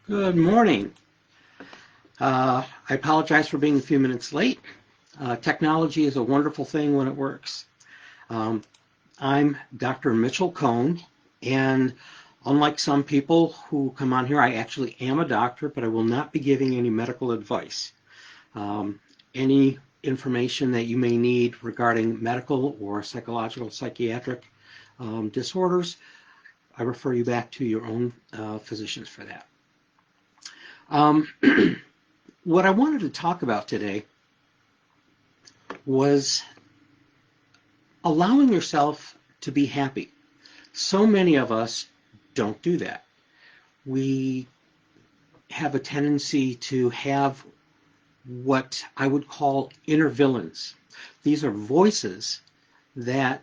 Good morning. I apologize for being a few minutes late. Technology is a wonderful thing when it works. Um, I'm Dr. Mitchel Cohn, and unlike some people who come on here, I actually am a doctor, but I will not be giving any medical advice. Any information that you may need regarding medical or psychological, psychiatric disorders, I refer you back to your own physicians for that. What I wanted to talk about today was allowing yourself to be happy. So many of us don't do that. We have a tendency to have what I would call inner villains. These are voices that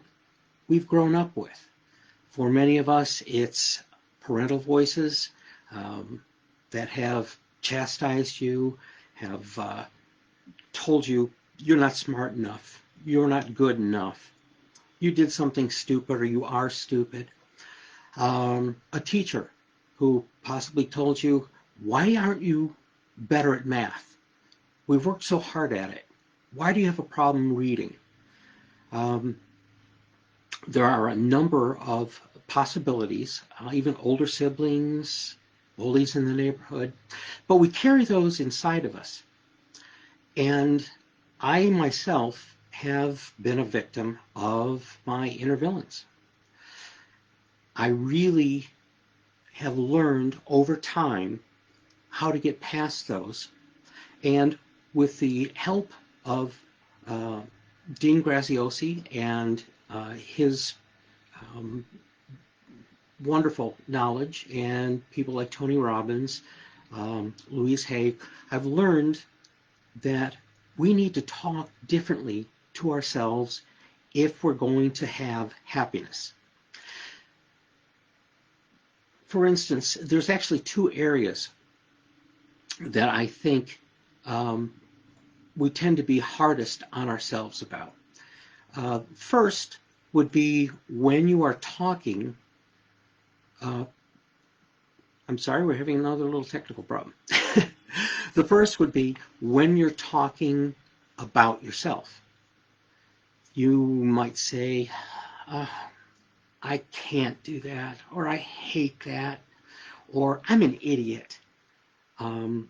we've grown up with. For many of us, it's parental voices that have chastised you, have told you you're not smart enough, you're not good enough, you did something stupid or you are stupid. A teacher who possibly told you, why aren't you better at math? We've worked so hard at it. Why do you have a problem reading? There are a number of possibilities, even older siblings, bullies in the neighborhood, but we carry those inside of us. And I myself have been a victim of my inner villains. I really have learned over time how to get past those. And with the help of Dean Graziosi and his wonderful knowledge and people like Tony Robbins, Louise Hay, I've learned that we need to talk differently to ourselves if we're going to have happiness. For instance, there's actually two areas that I think we tend to be hardest on ourselves about. First would be when you are talking. I'm sorry, we're having another little technical problem. The first would be when you're talking about yourself. You might say, I can't do that, or I hate that, or I'm an idiot. I'm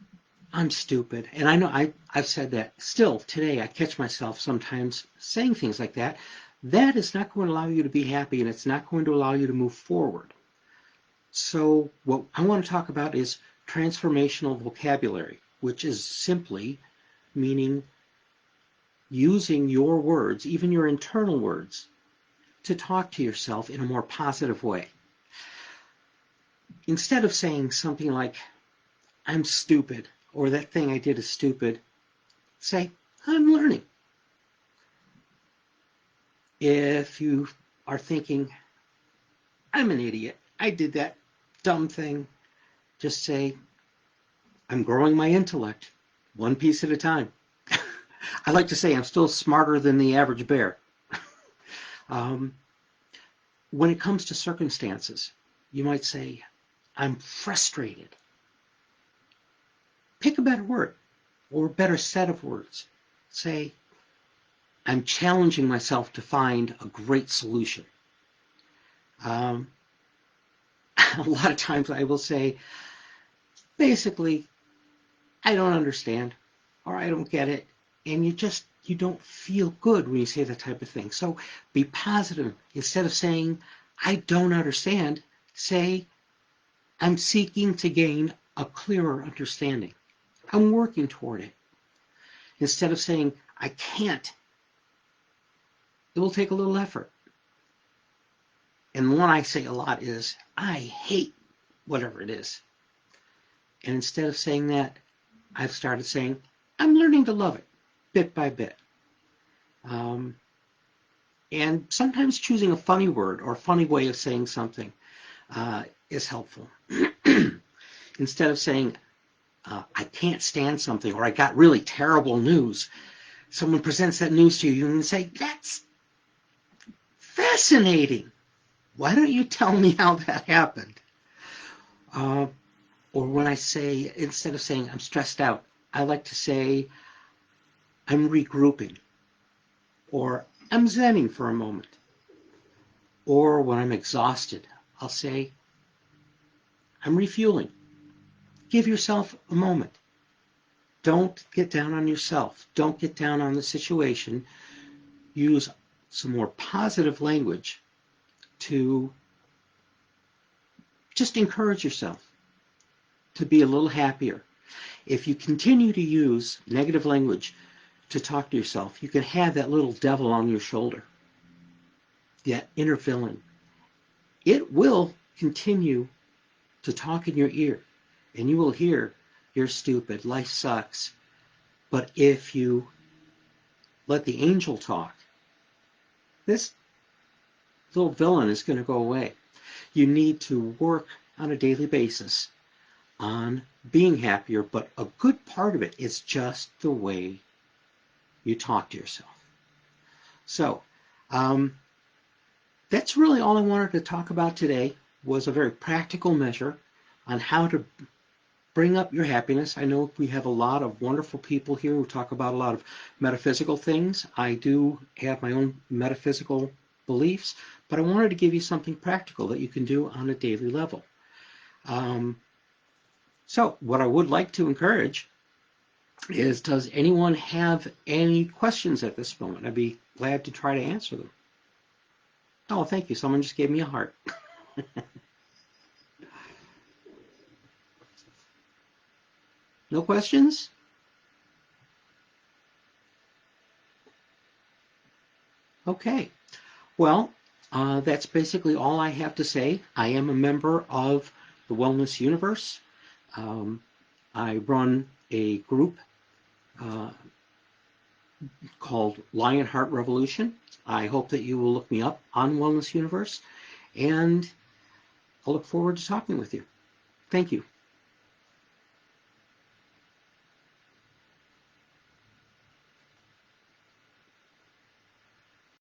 stupid. And I know I've said that. Still, today, I catch myself sometimes saying things like that. That is not going to allow you to be happy, and it's not going to allow you to move forward. So what I want to talk about is transformational vocabulary, which is simply meaning using your words, even your internal words, to talk to yourself in a more positive way. Instead of saying something like, I'm stupid, or that thing I did is stupid, say, I'm learning. If you are thinking, I'm an idiot, I did that dumb thing, just say, I'm growing my intellect, one piece at a time. I like to say I'm still smarter than the average bear. When it comes to circumstances, you might say, I'm frustrated. Pick a better word or a better set of words. Say, I'm challenging myself to find a great solution. A lot of times I will say, basically, I don't understand or I don't get it. And you don't feel good when you say that type of thing. So be positive. Instead of saying, I don't understand, say, I'm seeking to gain a clearer understanding. I'm working toward it. Instead of saying, I can't, it will take a little effort. And the one I say a lot is, I hate whatever it is. And instead of saying that, I've started saying, I'm learning to love it, bit by bit. And sometimes choosing a funny word or a funny way of saying something is helpful. Instead of saying, I can't stand something, or I got really terrible news, someone presents that news to you and you say, that's fascinating. Why don't you tell me how that happened? Or when I say, instead of saying I'm stressed out, I like to say I'm regrouping, or I'm zenning for a moment. Or when I'm exhausted, I'll say I'm refueling. Give yourself a moment. Don't get down on yourself. Don't get down on the situation. Use some more positive language to just encourage yourself to be a little happier. If you continue to use negative language to talk to yourself, you can have that little devil on your shoulder, that inner villain. It will continue to talk in your ear, and you will hear, you're stupid, life sucks. But if you let the angel talk, this little villain is going to go away. You need to work on a daily basis on being happier, but a good part of it is just the way you talk to yourself. So that's really all I wanted to talk about today, was a very practical measure on how to bring up your happiness. I know we have a lot of wonderful people here who talk about a lot of metaphysical things. I do have my own metaphysical beliefs, but I wanted to give you something practical that you can do on a daily level. So what I would like to encourage is, does anyone have any questions at this moment? I'd be glad to try to answer them. Oh, thank you. Someone just gave me a heart. No questions? Okay. Well, that's basically all I have to say. I am a member of the Wellness Universe. I run a group called Lionheart Revolution. I hope that you will look me up on Wellness Universe, and I'll look forward to talking with you. Thank you.